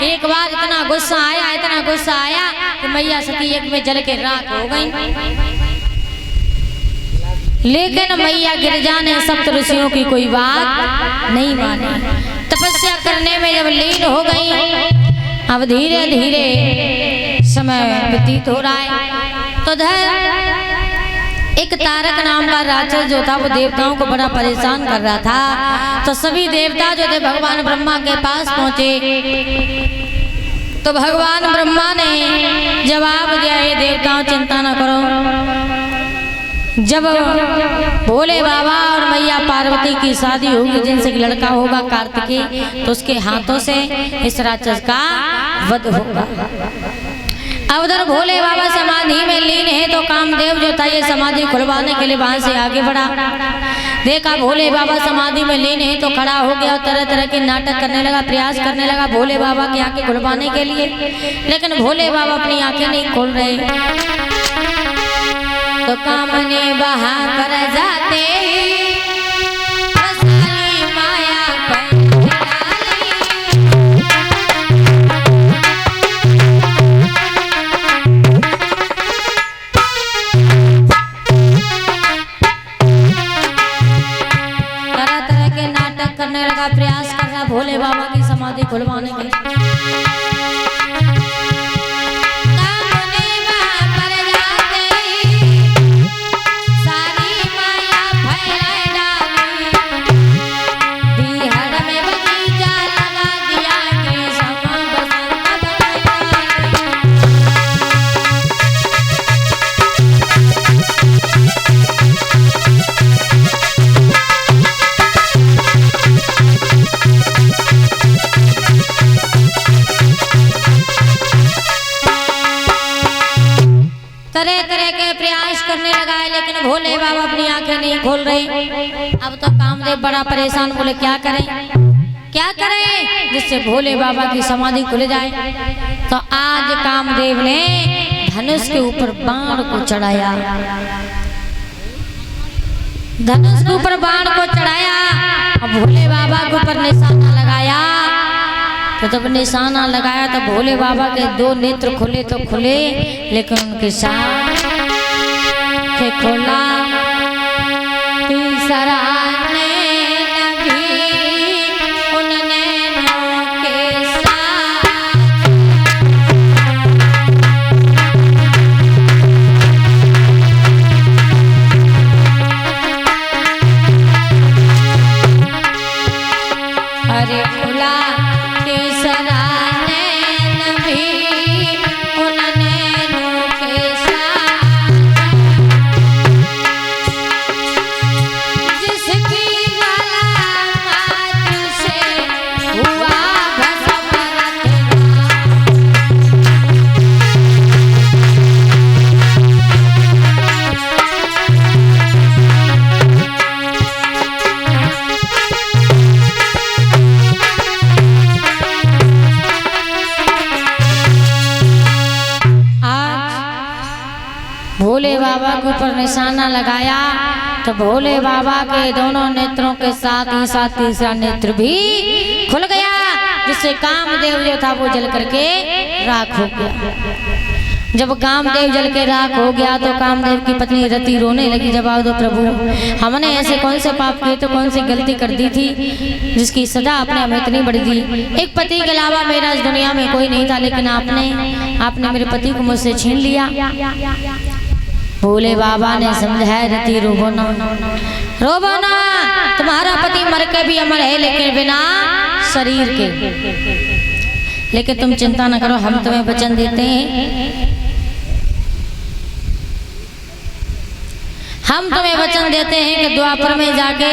एक बार इतना गुस्सा आया कि मैया सती एक में जल के राख हो गई। लेकिन मैया गिरजा ने सप्त ऋषियों की कोई बात नहीं मानी। तपस्या करने में जब लीन हो गई, अब धीरे धीरे समय व्यतीत हो रहा है। तो एक तारक नाम का राक्षस जो था वो देवताओं को बड़ा परेशान कर रहा था। तो सभी देवता जो थे भगवान ब्रह्मा के पास पहुंचे। तो भगवान ब्रह्मा ने जवाब दिया, हे देवताओं चिंता न करो, जब भोले बाबा और मैया पार्वती की शादी होगी, जिनसे लड़का होगा कार्तिकेय, तो उसके हाथों से इस राक्षस का वध होगा। अब उधर भोले बाबा समाधि में लीन है, तो कामदेव जो था ये समाधि खुलवाने के लिए वहां से आगे बढ़ा। देखा भोले बाबा समाधि में लीन है, तो खड़ा हो गया, तरह तरह के नाटक करने लगा, प्रयास करने लगा भोले बाबा की आंखें खुलवाने के लिए। लेकिन भोले बाबा अपनी आंखें नहीं खोल रहे। तो कामने बहा कर जाते प्रयास कर रहा भोले बाबा की समाधि खुलवाने के लिए। तरह तरह के प्रयास करने लगा है, लेकिन भोले बाबा अपनी आंखें नहीं खोल रहे। अब तो कामदेव बड़ा परेशान, बोले क्या करें जिससे भोले बाबा की समाधि खुल जाए। तो आज कामदेव ने धनुष के ऊपर बाण को चढ़ाया। धनुष के ऊपर बाण को चढ़ाया और भोले बाबा के ऊपर निशाना लगाया। तो जब निशाना लगाया तो भोले बाबा के दो नेत्र खुले तो खुले, लेकिन उनके साथ खुला तीसरा नैन भी उन नैनों के साथ। अरे खुला तीसरा नैन भी उन नैनों के साथ, जिसकी मुलाकात से हुआ भस्म भोले बाबा के ऊपर निशाना लगाया। तो भोले बाबा के दोनों नेत्रों के साथ ही साथ तीसरा नेत्र भी खुल गया, जिससे कामदेव जो था वो जल करके राख हो गया। जब कामदेव जल के राख हो गया तो कामदेव की पत्नी रति रोने लगी। जवाब दो प्रभु, हमने ऐसे कौन से पाप किए, तो कौन सी गलती कर दी थी जिसकी सजा आपने हमें इतनी बड़ी दी। एक पति के अलावा मेरा इस दुनिया में कोई नहीं था, लेकिन आपने मेरे पति को मुझसे छीन लिया। भोले बाबा ने समझाया, रति रोबो ना, तुम्हारा पति मर के भी अमर है, लेकिन बिना शरीर के। लेकिन तुम चिंता न करो, हम तुम्हें वचन देते हैं, हम तुम्हें वचन देते हैं कि द्वापर में जाके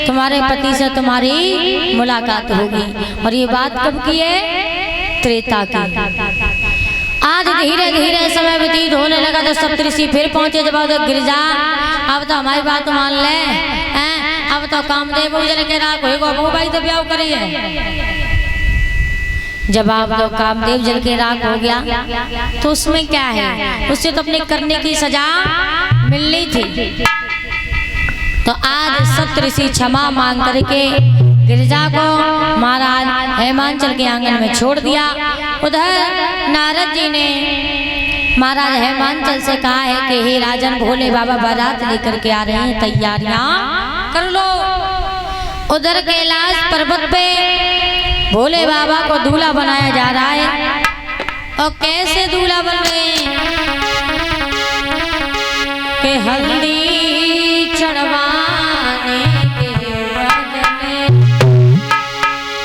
तुम्हारे पति से तुम्हारी मुलाकात होगी। और ये बात कब की है? त्रेता की। आज धीरे धीरे समय व्यतीत होने लगा तो सप्तऋषि फिर पहुंचे। जब गिरजा, अब तो हमारी बात मान ले, अब तो कामदेव जल के राख होगा, वो भाई तो ब्याह करिए। जब आप तो कामदेव जल के राख हो गया तो उसमें क्या है, उससे तो अपने करने की सजा मिलनी थी। तो आज सप्तऋषि क्षमा मांग करके गिरिजा को महाराज हेमांचल के आंगन में छोड़ दिया। उधर नारद जी ने महाराज हेमांचल से कहा है कि हे राजन, भोले बाबा बारात लेकर के आ रहे हैं, तैयारियां कर लो। उधर कैलाश पर्वत पे भोले बाबा को दूल्हा बनाया जा रहा है। और कैसे दूल्हा बन रहे हैं कि हल्दी चढ़वाने के बदले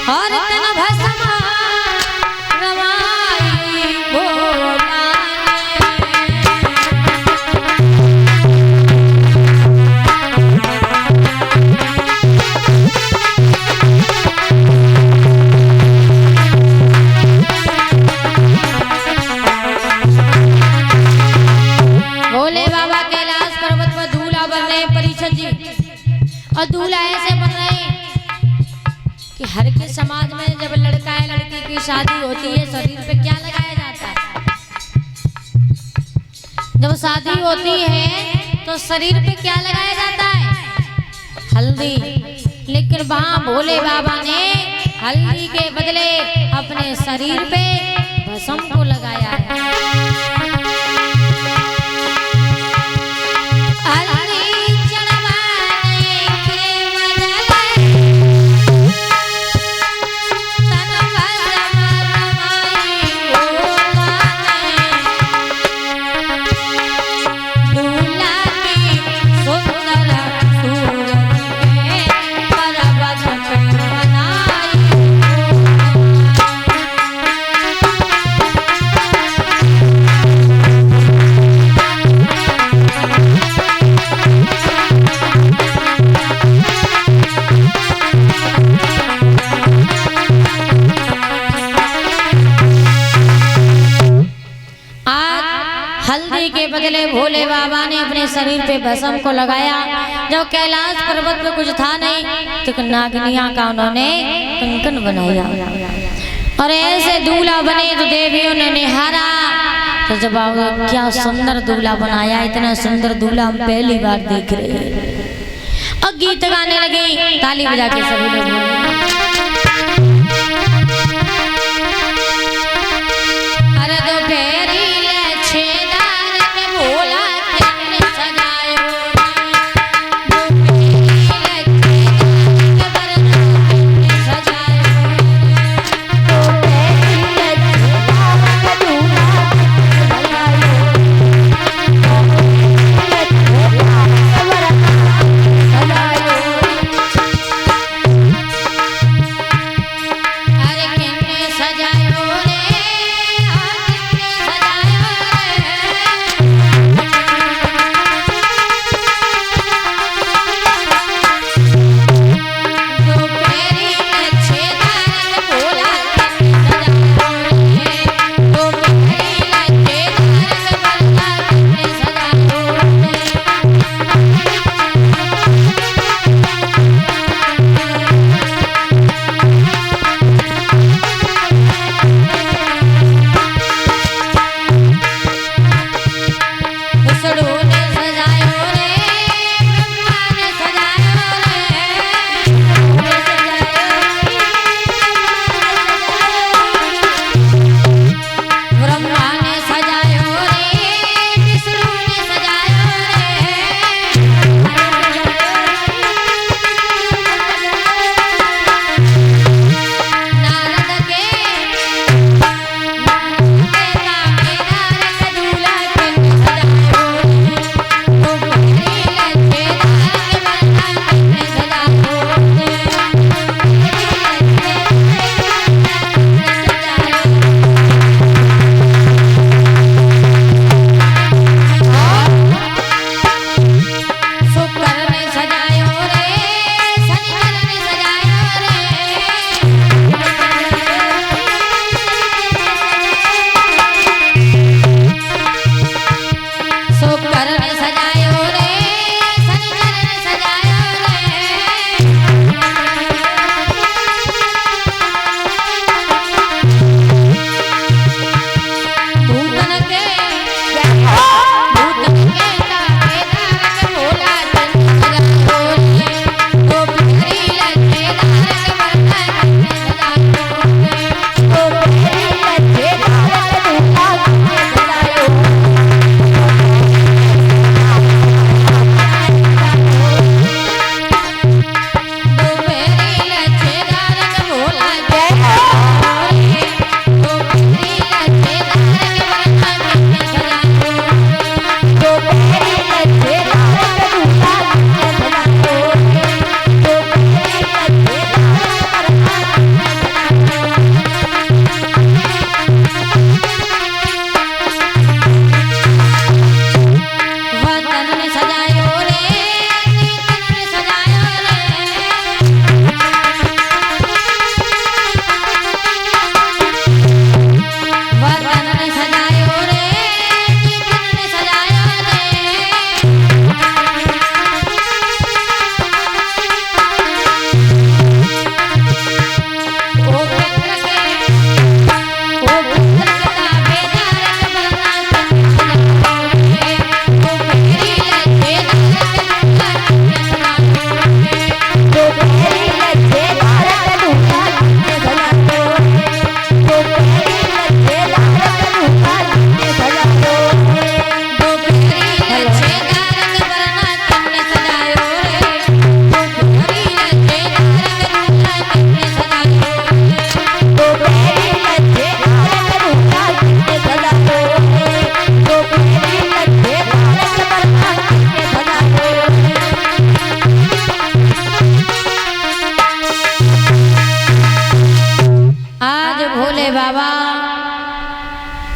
और तन भस्म रमाई भोला और दूल्हा ऐसे बन रहे हैं कि हर के समाज में जब लड़का है लड़की की शादी होती है, शरीर पे क्या लगाया जाता है? जब शादी होती है तो शरीर पे क्या लगाया जाता है? हल्दी। लेकिन वहां भोले बाबा ने हल्दी के बदले अपने शरीर पे भस्म को लगाया है। हल्दी के बदले भोले बाबा ने अपने शरीर पे भस्म को लगाया। जब कैलाश पर्वत पे कुछ था नहीं तो नागनिया का उन्होंने कंकन बनाया और ऐसे दूल्हा बने तो देवियों ने निहारा तो जब क्या सुंदर दूल्हा बनाया, इतना सुंदर दूल्हा हम पहली बार देख रहे हैं। और गीत गाने लगे, ताली बजा के सभी लोग अरे दोपहरी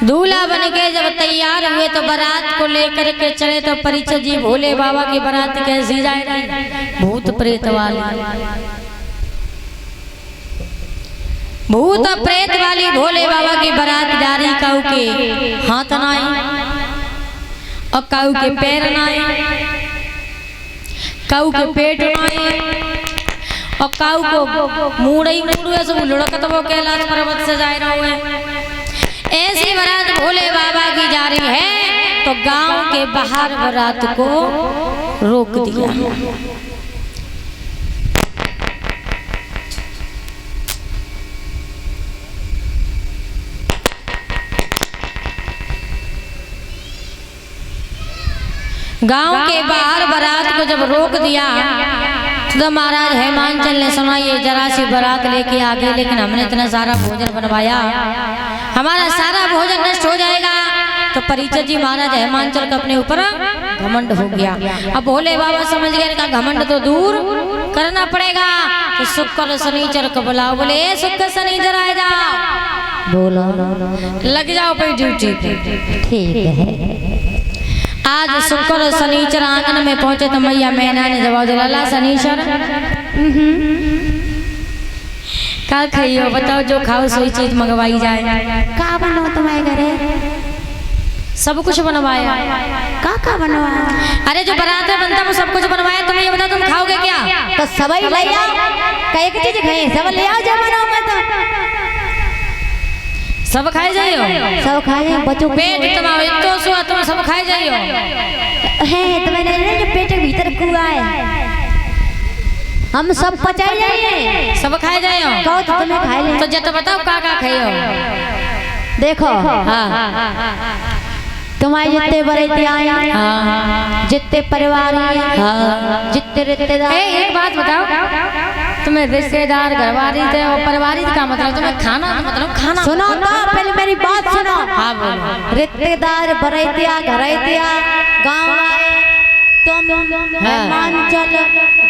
दूल्हा बन के जब तैयार हुए तो बारात को लेकर के चले तो परीक्षित जी भोले बाबा की बारात कैसी जाएगी? भूत प्रेत वाली, भूत प्रेत वाली भोले बाबा की बारात जा रही। काऊ के हाथ नाई और काऊ के पैर नाई, काऊ के पेट नाई और काऊ को मुड़ई मुड़ुए सब लुढ़कत वो कैलाश पर्वत से जा रहे हैं। ऐसी बारात भोले बाबा की जा रही है तो गांव के बाहर बारात को रोक दिया। गांव के बाहर बारात को जब रोक दिया तो महाराज हेमांचल ने सुना ये जरा सी बारात लेके आ गए, लेकिन हमने इतना सारा भोजन बनवाया, हमारा सारा भोजन नष्ट हो जाएगा। तो परीक्षित जी महाराज हेमांचल का अपने ऊपर घमंड हो गया। अब भोले बाबा समझ गए का घमंड तो दूर करना पड़ेगा। तो शुक्र शनिचर को बुलाओ, बोले शुक्र शनिचर आ जाओ, बोलो लग जाओ भाई ड्यूटी पे। ठीक है। आज शुक्र शनिचर आंगन में पहुंचे तो मैया मैना ने जवाब दिया, ला शनिचर का खाइयो, बताओ जो खाओ सोई चीज मंगवाई जाए। का बनो तुम्हारे घरे? सब कुछ बनवाया। का बनवाया? अरे जो बारात में बनता वो सब कुछ बनवाया। तुम ये बताओ तुम खाओगे क्या? तो सबई ले आओ, कई की चीज खाए सब ले आओ, जो बनाऊंगा तो सब खाए जाइयो, सब खाए जाइयो। बच्चों पेट तुम्हारा इतो सो तुम सब खाए जाइयो। है तो मैंने जो पेट के भीतर कुआ है हम सब पचाई जाइए, सब खाए जाइयो। कहो तो तुम्हें खाए ले। तो जब तो बताओ का खाइयो। देखो हाँ तुम्हारे जितने बरेती आए, जितने परिवार आए, जितने रिश्तेदार। एक बात बताओ, तुम्हें रिश्तेदार घरवारी थे और परिवारी का मतलब तुम्हें खाना मतलब खाना। सुनो तो पहले मेरी बात सुनो। हाँ बोलो। रिश्तेदार बरेतिया घरेतिया गाँव आए, तुम हेमांचल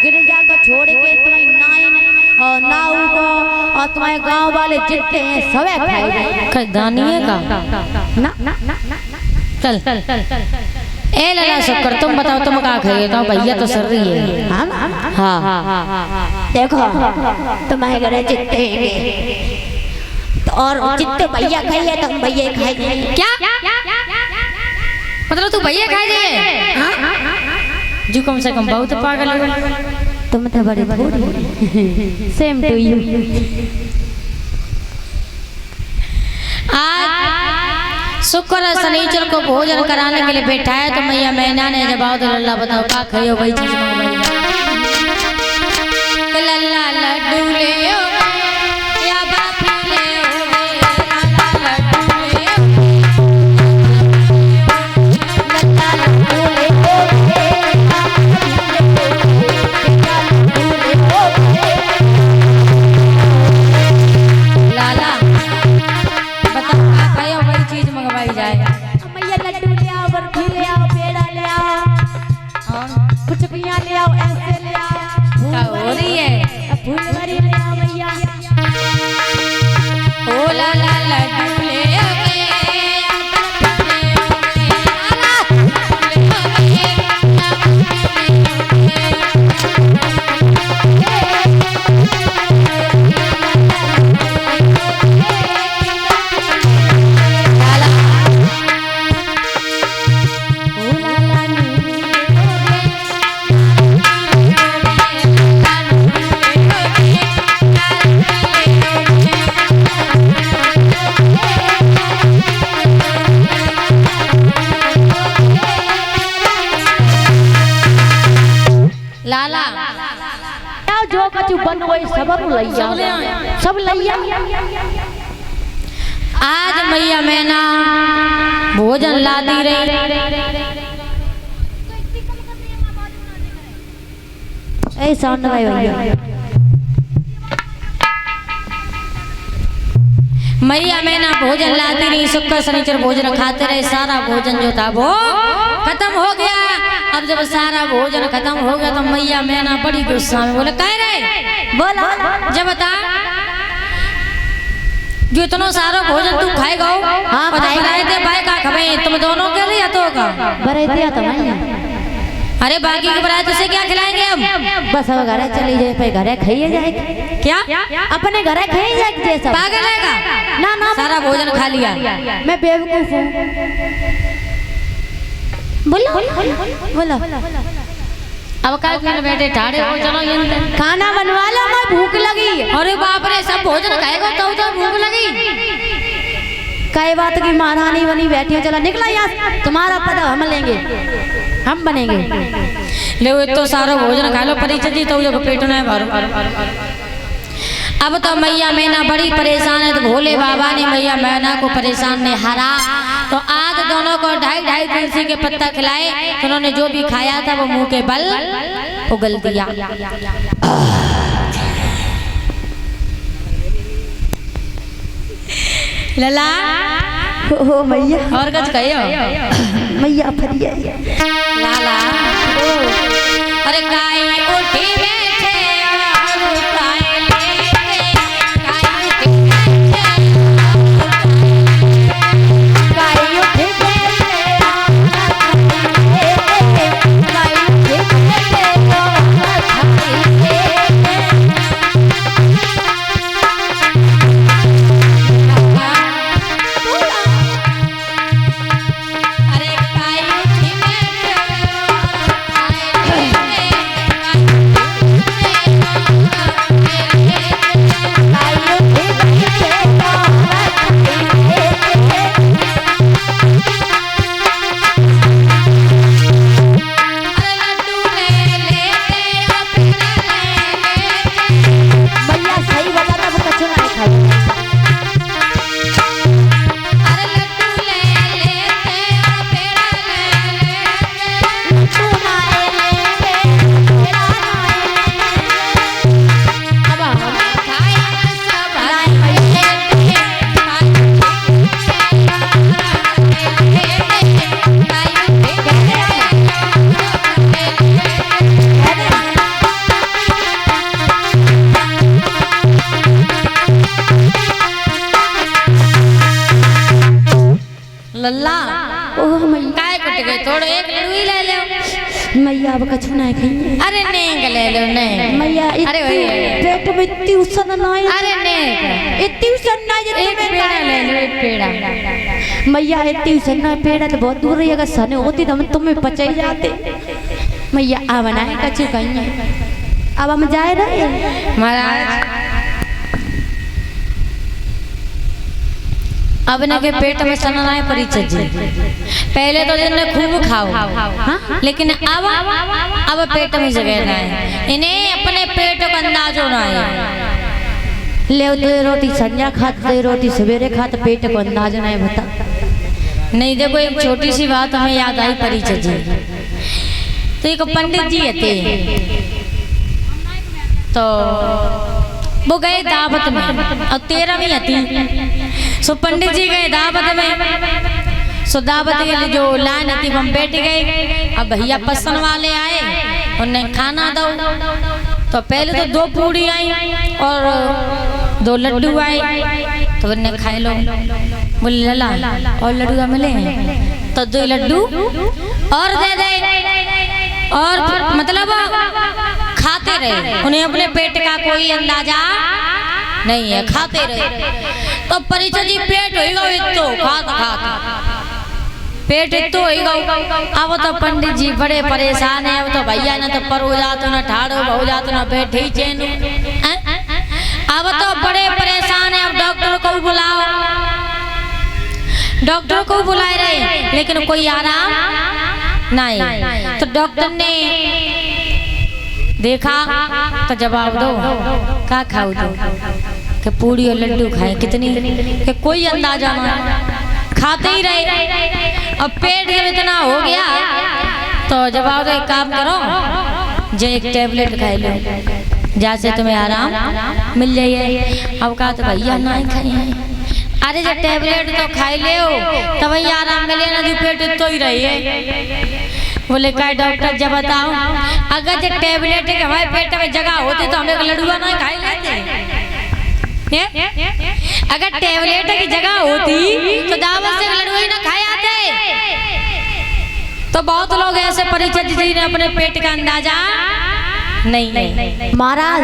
गिरजा को छोड़ के तुम्हारी नाइन और नाऊ को और तुम्हारे गांव वाले जितने हैं सबे खाए दानिये का ना। चल ए लला शुक्र तुम बताओ तुम का खाइए? तो भैया तो सर रही है। हाँ देखो तुम्हारे घरे जितने तो और जितने भैया खाइए तो भैया खाइए। क्या मतलब तू भैया खाई दे? जी कम से कम बहुत पागल है। तुम तो बड़े भूरी। Same to you. आज शुक्र शनिचर को भोजन कराने के लिए बैठा है तो मैया मैना ने जवाब दिया, लल्ला बताओ का खाइयो? वही चीज लल्ला लड्डू ले या बापू ले जो कछु बनवाई सब लैया। आज मैया मैना भोजन लाती रही। ऐसा भैया मैया मैना भोजन लाती रही, शुक्र शनिचर भोजन खाते रहे। सारा भोजन जो था वो खत्म हो गया। अब जब सारा भोजन खत्म हो गया तो मैया मैना बड़ी गुस्सा में बोले, कह रहे बोला जब बता जो इतना सारा भोजन तू खाएगा हाँ, और खाएगा। बनाए दे भाई का खबे तुम दोनों के लिए तो का बरेतिया तो मैं अरे बाकी के बनाए तुझे क्या खिलाएंगे हम बस अब घरे चली जाए पे घरे खाइए जाए क्या अपने घरे खाइए जाए जे सब पागल है का ना ना सारा भोजन खा लिया मैं बेवकूफ हूँ बोलो बोलो अब क्या कर बैठे ठाड़े हो चलो ये खाना बनवा लो मैं भूख लगी अरे बाप रे सब भोजन खाएगा तो भूख लगी कई बात की महारानी बनी बैठी हो चलो निकला यहाँ तुम्हारा पता हम लेंगे हम बनेंगे ले तो सारा भोजन खा लो परिचय जी तो पेट नहीं भरो अब तो मैया मैना बड़ी परेशान है तो भोले बाबा ने मैया मैना को परेशान ने हरा तो आज दोनों को 2.5 तुलसी के पत्ता खिलाए तो उन्होंने जो भी खाया था वो मुंह के बल उगल दिया। लला ओ मैया और कुछ कहियो मैया फरिया लाला अरे काय उठी बैठे और काय लेके काय उठी अरे काय उठी बैठे अरे लड्डू ले लेते अपना ले लेते मैया सही बता तब कछु नहीं खाई अरे लड्डू ले लेते और पेड़ा ले लेते तू नाए लेंगे तेरा अब हमें खाए सब हराए लल्ला ओह मैया काय कट गए थोड़ो एक लड्डू ही ले लो मैया अब कछु नहीं खाई अरे नेक ले लो नेक मैया अरे इतनी भाई पेट में इतनी उसन नहीं अरे नेक इतनी उसन नहीं जे एक तुम्हें पेड़ा ले लो एक पेड़ा मैया इतनी उसन नहीं पेड़ा तो बहुत दूर रही अगर सने होती तो हम तुम्हें पचाई जाते मैया आ बनाए कछु कहीं अब हम जाए रहे महाराज अब न के पेट में सना है परिचय जी पहले तो दिन में खूब खाओ हाँ? लेकिन अब पेट में जगह ना है इन्हें अपने पेट का अंदाज होना है ले दो रोटी संजा खात दो रोटी सवेरे खात पेट को अंदाज नहीं बता नहीं देखो एक छोटी सी बात हमें याद आई परिचय जी तो एक पंडित जी थे तो वो गए दावत में और 13वीं थी सो पंडित जी गए दावत में सो दावत के लिए जो लाइन थी हम बैठ गए अब भैया पसंद वाले आए उन्हें खाना दो तो पहले तो 2 पूड़ी आई और 2 लड्डू आए तो उन्हें खाए लो बोले लला और लड्डू मिले तो 2 लड्डू और दे दे और मतलब खाते रहे उन्हें अपने पेट का कोई अंदाजा नहीं है खाते रहे तो परिचय जी पेट होगा इतो खात खात पेट इतो होगा अब तो पंडित जी बड़े परेशान है अब तो भैया ना तो पर हो जाते ना ठाड़ो हो जाते ना बैठे चैन अब तो बड़े परेशान है अब डॉक्टर को बुलाओ डॉक्टर को बुलाए रहे लेकिन कोई आराम नहीं तो डॉक्टर ने देखा तो जवाब दो क्या खाओ दो कि पूड़ी और लड्डू खाए कितनी कि कोई अंदाजा ना खाते ही रहे अब पेट जब इतना हो गया तो जवाब दो एक काम करो जो एक टेबलेट खाई लो जैसे तुम्हें आराम मिल जाइए अब कहा तो भैया ना ही खाए अरे जब टेबलेट तो खाई ले तो भैया आराम मिले ना जो पेट तो ही रही है बोले का डॉक्टर जब बताओ अगर जब टेबलेट के हमारे पेट में जगह होती तो हम एक लड्डुआ ना खाई लेते अगर टेबलेट की जगह होती तो दावत से लड्डू ही ना खाए आते। तो बहुत लोग ऐसे परिचित जिन्हें अपने पेट का अंदाजा नहीं। महाराज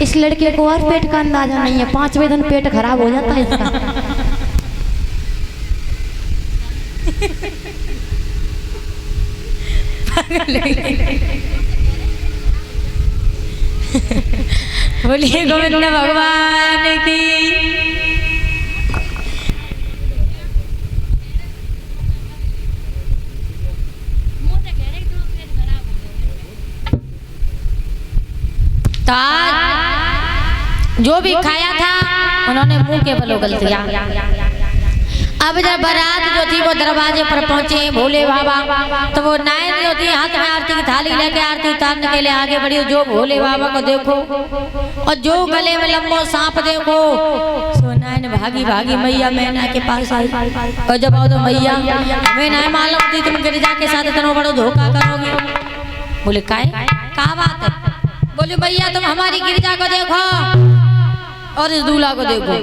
इस लड़के को और पेट का अंदाजा नहीं है, 5वें दिन पेट खराब हो जाता है इसका। बोलिए गोविंद भगवान की। तो आज जो भी खाया था उन्होंने मुंह के बल उगल दिया। अब जब बारात जो थी वो दरवाजे पर पहुंचे भोले बाबा, तो वो नायन जो थी हाथ में आरती की थाली लेके आरती उतारने के लिए आगे बढ़ी। जो भोले बाबा को देखो और जो गले में लंबो सांप देखो, सो नायन भागी भागी मैया मैना के पास आई। और जब आओ तो मैया हमें नहीं मालूम थी तुम गिरिजा के साथ इतना बड़ा धोखा करोगी। बोले का बात है? बोले भैया तुम हमारी गिरिजा को देखो और इस दूल्हा को देखो।